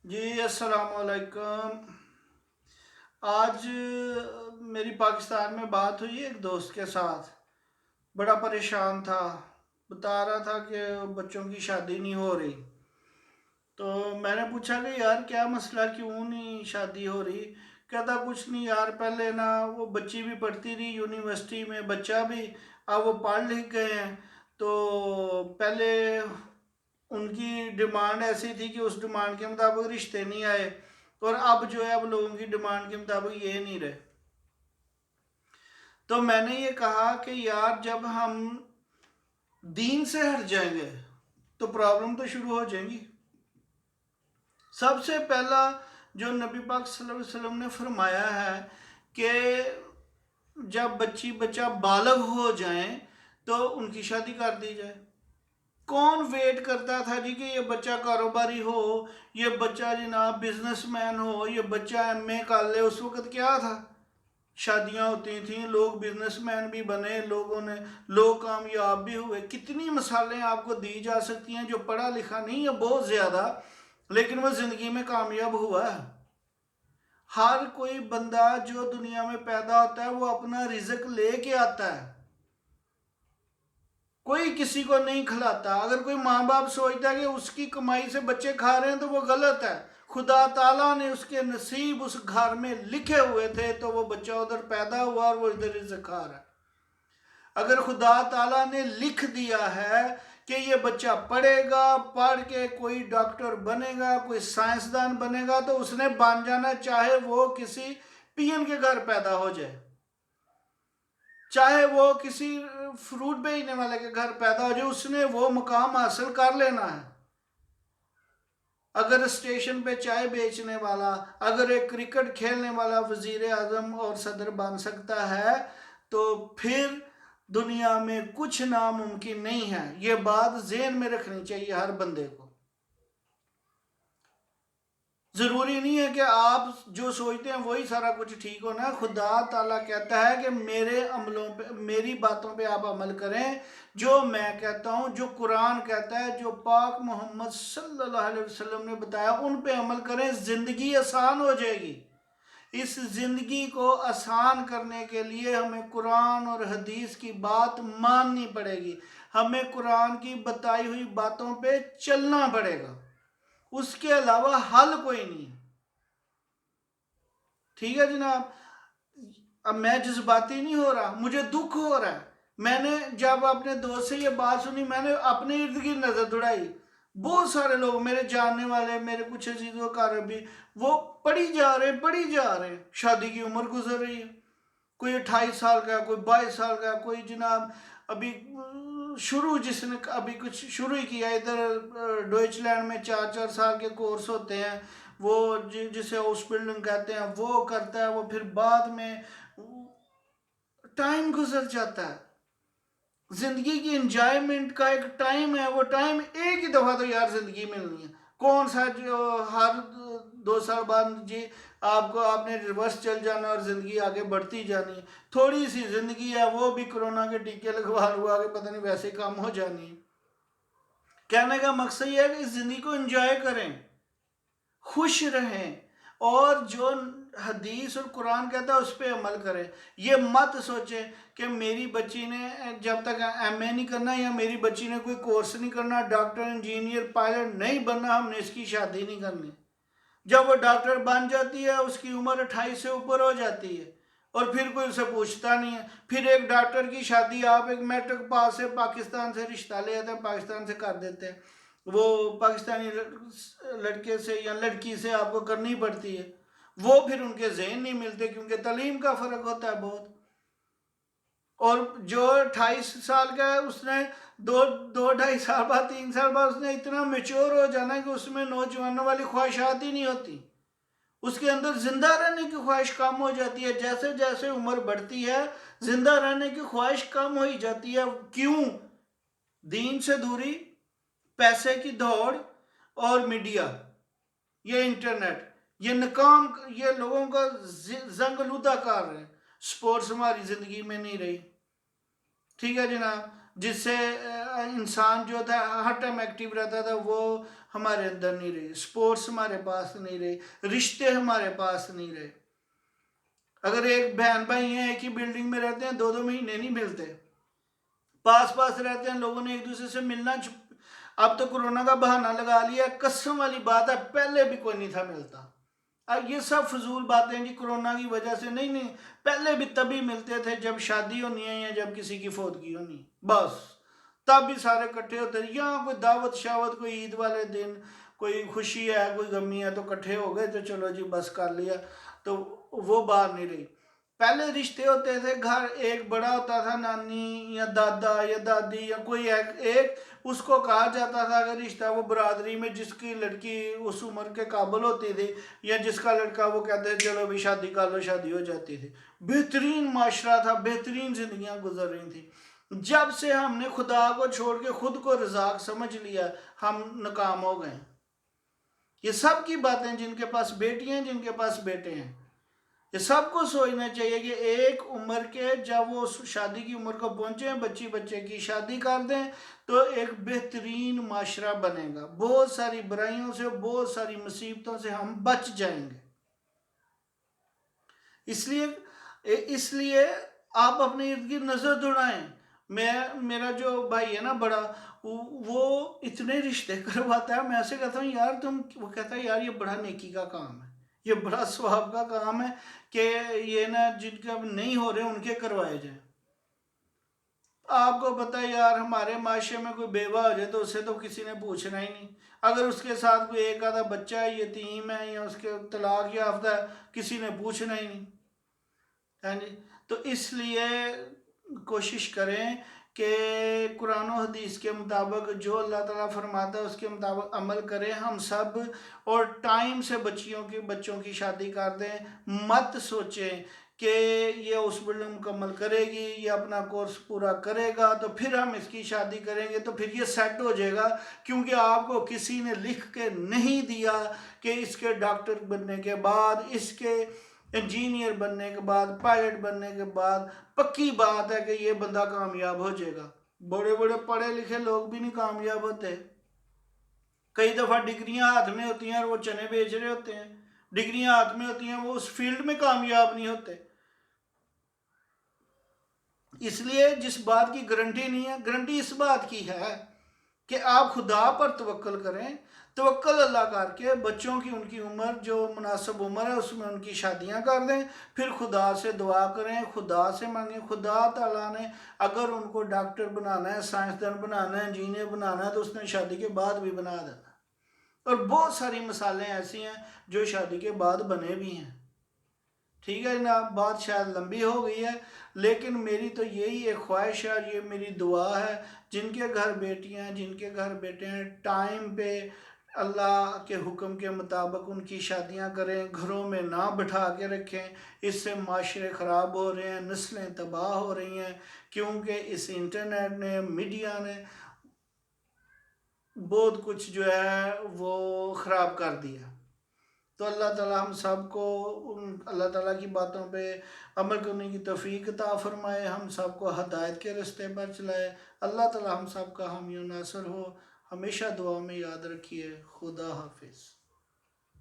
جی السلام علیکم۔ آج میری پاکستان میں بات ہوئی ایک دوست کے ساتھ، بڑا پریشان تھا، بتا رہا تھا کہ بچوں کی شادی نہیں ہو رہی۔ تو میں نے پوچھا کہ یار کیا مسئلہ، کیوں نہیں شادی ہو رہی؟ کہتا کچھ نہیں یار، پہلے نا وہ بچی بھی پڑھتی رہی یونیورسٹی میں، بچہ بھی، اب وہ پڑھ لکھ گئے ہیں، تو پہلے ان کی ڈیمانڈ ایسی تھی کہ اس ڈیمانڈ کے مطابق رشتے نہیں آئے، اور اب جو ہے اب لوگوں کی ڈیمانڈ کے مطابق یہ نہیں رہے۔ تو میں نے یہ کہا کہ یار جب ہم دین سے ہٹ جائیں گے تو پرابلم تو شروع ہو جائیں گی۔ سب سے پہلا جو نبی پاک صلی اللہ علیہ وسلم نے فرمایا ہے کہ جب بچہ بالغ ہو جائیں تو ان کی شادی کر دی جائے۔ کون ویٹ کرتا تھا جی کہ یہ بچہ کاروباری ہو، یہ بچہ جناب بزنس مین ہو، یہ بچہ ایم اے کر لے؟ اس وقت کیا تھا، شادیاں ہوتی تھیں، لوگ بزنس مین بھی بنے، لوگ کامیاب بھی ہوئے۔ کتنی مثالیں آپ کو دی جا سکتی ہیں، جو پڑھا لکھا نہیں ہے بہت زیادہ لیکن وہ زندگی میں کامیاب ہوا ہے۔ ہر کوئی بندہ جو دنیا میں پیدا ہوتا ہے وہ اپنا رزق لے کے آتا ہے، کوئی کسی کو نہیں کھلاتا۔ اگر کوئی ماں باپ سوچتا ہے کہ اس کی کمائی سے بچے کھا رہے ہیں تو وہ غلط ہے۔ خدا تعالیٰ نے اس کے نصیب اس گھر میں لکھے ہوئے تھے تو وہ بچہ ادھر پیدا ہوا اور وہ ادھر رزق کھا رہا ہے۔ اگر خدا تعالیٰ نے لکھ دیا ہے کہ یہ بچہ پڑھے گا، پڑھ کے کوئی ڈاکٹر بنے گا، کوئی سائنسدان بنے گا، تو اس نے بن جانا، چاہے وہ کسی پی این کے گھر پیدا ہو جائے، چاہے وہ کسی فروٹ بیچنے والے کے گھر پیدا ہو جائے، اس نے وہ مقام حاصل کر لینا ہے۔ اگر اسٹیشن پہ چائے بیچنے والا، اگر ایک کرکٹ کھیلنے والا وزیر اعظم اور صدر بن سکتا ہے تو پھر دنیا میں کچھ ناممکن نہیں ہے۔ یہ بات ذہن میں رکھنی چاہیے ہر بندے کو۔ ضروری نہیں ہے کہ آپ جو سوچتے ہیں وہی سارا کچھ ٹھیک ہونا ہے۔ خدا تعالیٰ کہتا ہے کہ میرے عملوں پہ، میری باتوں پہ آپ عمل کریں، جو میں کہتا ہوں، جو قرآن کہتا ہے، جو پاک محمد صلی اللہ علیہ وسلم نے بتایا، ان پہ عمل کریں، زندگی آسان ہو جائے گی۔ اس زندگی کو آسان کرنے کے لیے ہمیں قرآن اور حدیث کی بات ماننی پڑے گی، ہمیں قرآن کی بتائی ہوئی باتوں پہ چلنا پڑے گا، اس کے علاوہ حل کوئی نہیں۔ ٹھیک ہے جناب؟ اب میں جذباتی نہیں ہو رہا، مجھے دکھ ہو رہا ہے۔ میں نے جب اپنے دوست سے یہ بات سنی، میں نے اپنے ارد گرد نظر دوڑائی، بہت سارے لوگ میرے جاننے والے، میرے کچھ عزیز و اقارب بھی، وہ پڑھی جا رہے ہیں، شادی کی عمر گزر رہی ہے، کوئی 28 سال کا ہے، کوئی 22 سال کا ہے، کوئی جناب ابھی جس نے ابھی کچھ شروع ہی کیا۔ ادھر ڈوئچ لینڈ میں 4 کے کورس ہوتے ہیں، وہ جسے ہاؤس بلڈنگ کہتے ہیں، وہ کرتا ہے، وہ پھر بعد میں ٹائم گزر جاتا ہے۔ زندگی کی انجوائمنٹ کا ایک ٹائم ہے، وہ ٹائم ایک ہی دفعہ تو یار زندگی ملنی ہے۔ کون سا جو ہر 2 سال بعد جی آپ نے ریورس چل جانا اور زندگی آگے بڑھتی جانی ہے؟ تھوڑی سی زندگی ہے، وہ بھی کرونا کے ٹیکے لگوا کے پتہ نہیں ویسے کام ہو جانی ہے۔ کہنے کا مقصد یہ ہے کہ زندگی کو انجوائے کریں، خوش رہیں، اور جو حدیث اور قرآن کہتا ہے اس پہ عمل کریں۔ یہ مت سوچیں کہ میری بچی نے جب تک ایم اے نہیں کرنا، یا میری بچی نے کوئی کورس نہیں کرنا، ڈاکٹر، انجینئر، پائلٹ نہیں بننا، ہم نے اس کی شادی نہیں کرنی۔ جب وہ ڈاکٹر بن جاتی ہے، اس کی عمر 28 سے اوپر ہو جاتی ہے، اور پھر کوئی اسے پوچھتا نہیں ہے۔ پھر ایک ڈاکٹر کی شادی آپ ایک میٹرک پاس سے پاکستان سے رشتہ لے آتے ہیں، پاکستان سے کر دیتے ہیں، وہ پاکستانی لڑکے سے یا لڑکی سے آپ کو کرنی پڑتی ہے۔ وہ پھر ان کے ذہن نہیں ملتے کیونکہ تعلیم کا فرق ہوتا ہے بہت۔ اور جو 28 سال کا ہے، اس نے دو 2.5 سال بعد، 3 سال بعد اس نے اتنا میچور ہو جانا ہے کہ اس میں نوجوانوں والی خواہشات ہی نہیں ہوتی، اس کے اندر زندہ رہنے کی خواہش کم ہو جاتی ہے۔ جیسے جیسے عمر بڑھتی ہے، زندہ رہنے کی خواہش کم ہوئی جاتی ہے۔ کیوں؟ دین سے دوری، پیسے کی دوڑ، اور میڈیا، یہ انٹرنیٹ، یہ ناکام، یہ لوگوں کا زنگ آلودہ کر رہے ہیں۔ سپورٹس ہماری زندگی میں نہیں رہی۔ ٹھیک ہے جناب؟ جس سے انسان جو تھا ہر ٹائم ایکٹیو رہتا تھا، وہ ہمارے اندر نہیں رہی، سپورٹس ہمارے پاس نہیں رہے، رشتے ہمارے پاس نہیں رہے۔ اگر ایک بہن بھائی ہیں ایک ہی بلڈنگ میں رہتے ہیں، 2 مہینے نہیں ملتے، پاس پاس رہتے ہیں، لوگوں نے ایک دوسرے سے ملنا اب تو کورونا کا بہانہ لگا لیا، قسم والی بات ہے پہلے بھی کوئی نہیں تھا ملتا۔ اب یہ سب فضول باتیں جی کورونا کی وجہ سے نہیں، پہلے بھی تبھی ملتے تھے جب شادی ہونی ہے یا جب کسی کی فوتگی ہونی، بس تب بھی سارے کٹھے ہوتے تھے، یہاں کوئی دعوت شاوت، کوئی عید والے دن کوئی خوشی ہے کوئی غمی ہے تو کٹھے ہو گئے، تو چلو جی بس کر لیا، تو وہ بات نہیں رہی۔ پہلے رشتے ہوتے تھے، گھر ایک بڑا ہوتا تھا، نانی یا دادا یا دادی یا کوئی ایک اس کو کہا جاتا تھا اگر رشتہ، وہ برادری میں جس کی لڑکی اس عمر کے قابل ہوتی تھی یا جس کا لڑکا، وہ کہتے ہیں چلو بھی شادی کر لو، شادی ہو جاتی تھی۔ بہترین معاشرہ تھا، بہترین زندگیاں گزر رہی تھیں۔ جب سے ہم نے خدا کو چھوڑ کے خود کو رزاق سمجھ لیا، ہم ناکام ہو گئے۔ یہ سب کی باتیں، جن کے پاس بیٹیاں ہیں، جن کے پاس بیٹے ہیں، یہ سب کو سوچنا چاہیے کہ ایک عمر کے جب وہ شادی کی عمر کو پہنچے ہیں، بچے کی شادی کر دیں تو ایک بہترین معاشرہ بنے گا، بہت ساری برائیوں سے، بہت ساری مصیبتوں سے ہم بچ جائیں گے۔ اس لیے آپ اپنے ارد گرد نظر دوڑائیں۔ میرا جو بھائی ہے نا بڑا، وہ اتنے رشتے کرواتا ہے، میں ایسے کہتا ہوں یار وہ کہتا ہے یار یہ بڑا نیکی کا کام ہے، یہ بڑا ثواب کا کام ہے کہ یہ نا جن کے اب نہیں ہو رہے ان کے کروائے جائیں۔ آپ کو پتہ ہے یار ہمارے معاشرے میں کوئی بیوہ ہو جائے تو اسے تو کسی نے پوچھنا ہی نہیں، اگر اس کے ساتھ کوئی ایک آدھا بچہ ہے، یتیم ہے یا اس کے طلاق یافتہ ہے، کسی نے پوچھنا ہی نہیں۔ ہاں جی، تو اس لیے کوشش کریں کہ قرآن و حدیث کے مطابق جو اللہ تعالیٰ فرماتا ہے اس کے مطابق عمل کریں ہم سب، اور ٹائم سے بچوں کی شادی کر دیں۔ مت سوچیں کہ یہ اس بلڈنگ مکمل کرے گی، یہ اپنا کورس پورا کرے گا تو پھر ہم اس کی شادی کریں گے تو پھر یہ سیٹ ہو جائے گا، کیونکہ آپ کو کسی نے لکھ کے نہیں دیا کہ اس کے ڈاکٹر بننے کے بعد، اس کے انجینئر بننے کے بعد، پائلٹ بننے کے بعد پکی بات ہے کہ یہ بندہ کامیاب ہو جائے گا۔ بڑے بڑے پڑھے لکھے لوگ بھی نہیں کامیاب ہوتے، کئی دفعہ ڈگریاں ہاتھ میں ہوتی ہیں اور وہ چنے بیچ رہے ہوتے ہیں، ڈگریاں ہاتھ میں ہوتی ہیں وہ اس فیلڈ میں کامیاب نہیں ہوتے۔ اس لیے جس بات کی گارنٹی نہیں ہے، گارنٹی اس بات کی ہے کہ آپ خدا پر توکل کریں، توکل اللہ کر کے بچوں کی ان کی عمر جو مناسب عمر ہے اس میں ان کی شادیاں کر دیں، پھر خدا سے دعا کریں، خدا سے مانگیں۔ خدا تعالیٰ نے اگر ان کو ڈاکٹر بنانا ہے، سائنسدان بنانا ہے، انجینئر بنانا ہے تو اس نے شادی کے بعد بھی بنا دینا، اور بہت ساری مثالیں ایسی ہیں جو شادی کے بعد بنے بھی ہیں۔ ٹھیک ہے جناب، بات شاید لمبی ہو گئی ہے، لیکن میری تو یہی ایک خواہش ہے اور یہ میری دعا ہے، جن کے گھر بیٹیاں ہیں، جن کے گھر بیٹے ہیں، ٹائم پہ اللہ کے حکم کے مطابق ان کی شادیاں کریں، گھروں میں نہ بٹھا کے رکھیں۔ اس سے معاشرے خراب ہو رہے ہیں، نسلیں تباہ ہو رہی ہیں، کیونکہ اس انٹرنیٹ نے، میڈیا نے بہت کچھ جو ہے وہ خراب کر دیا۔ تو اللہ تعالیٰ ہم سب کو اللہ تعالیٰ کی باتوں پہ عمل کرنے کی توفیق عطا فرمائے، ہم سب کو ہدایت کے رستے پر چلائے۔ اللہ تعالیٰ ہم سب کا حامی و ناصر ہو۔ ہمیشہ دعا میں یاد رکھیے۔ خدا حافظ۔